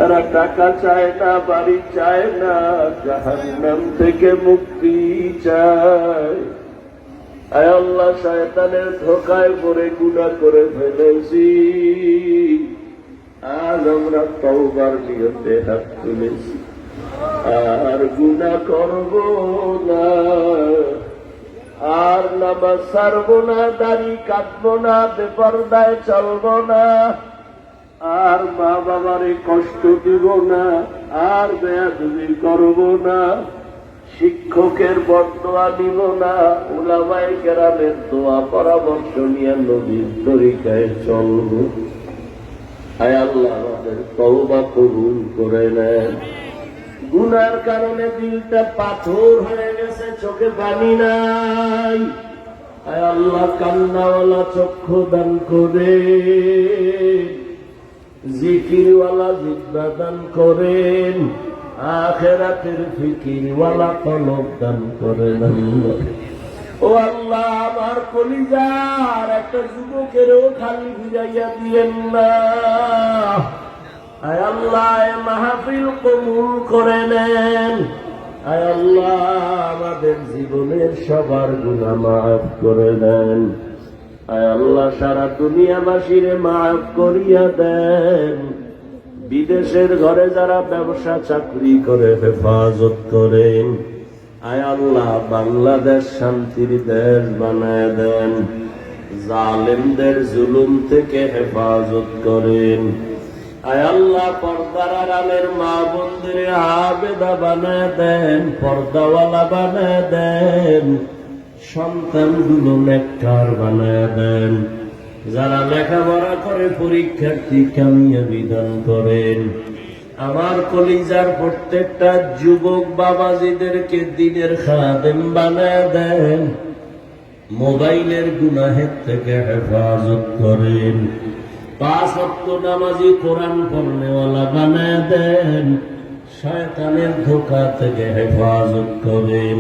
এরা টাকা চায় না, বাড়ি চায় না, জাহান্নাম থেকে মুক্তি চায়। আয় আল্লাহ, শয়তানের ধোঁকায় পড়ে গুনাহ করে ফেলেছি, আজ আমরা তওবার নিয়তে হাত তুলেছি, আর গুনাহ করব না, আর নামাজ ছাড়বো না, দাড়ি কাটবো না, বেপরদায় চলবো না, আর মা বাবারে কষ্ট দিব না, আর বেয়াদবি করব না, শিক্ষকের বদদোয়া দিব না, উলামায়ে কেরামের দোয়া পরামর্শ নিয়ে নবীর তরিকায় চলব। আয় আল্লাহ, আমাদের তওবা কবুল করে নেন। গুনার কারণে দিলটা পাথর হয়ে গেছে, চোখে পানি নাই। আয় আল্লাহ, কান্নাওয়ালা চক্ষু দান করেন, জিকিরওয়ালা জিহ্বা দান করেন, আখিরাতের ফিকিরওয়ালা কলব দান করেন। ও আল্লাহ, আমার কলিজার একটা যুবকেরও খালি ফিরাইয়া দিয়েন না। আয় আল্লাহ, মাহফিল কবুল করে নেন। আয় আল্লাহ, আমাদের জীবনের সবার গুনাহ মাফ করে দেন। আয় আল্লাহ, সারা দুনিয়াবাসীরে মাফ করিয়া দেন। বিদেশের ঘরে যারা ব্যবসা চাকরি করে হেফাজত করেন। আয় আল্লাহ, বাংলাদেশ শান্তির দেশ বানায় দেন। জালেমদের জুলুম থেকে হেফাজত করেন। আয় আল্লাহ, পর্দার আড়ালের মা বোনদের আবেদা বানায় দেন, পর্দাওয়ালা বানায় দেন, সন্তানগুলো নেককার বানায় দেন। যারা লেখাপড়া করে পরীক্ষার্থী কামিয়াবি দান করেন। আমার কলিজার প্রত্যেকটা যুবক বাবাজিদেরকে দ্বীনের খাদেম বানায় দেন। মোবাইলের গুনাহের থেকে হেফাজত করেন। 5 ওয়াক্ত নামাজি কোরআন পড়নেওয়ালা বানায় দেন। শয়তানের ধোঁকা থেকে হেফাজত করেন।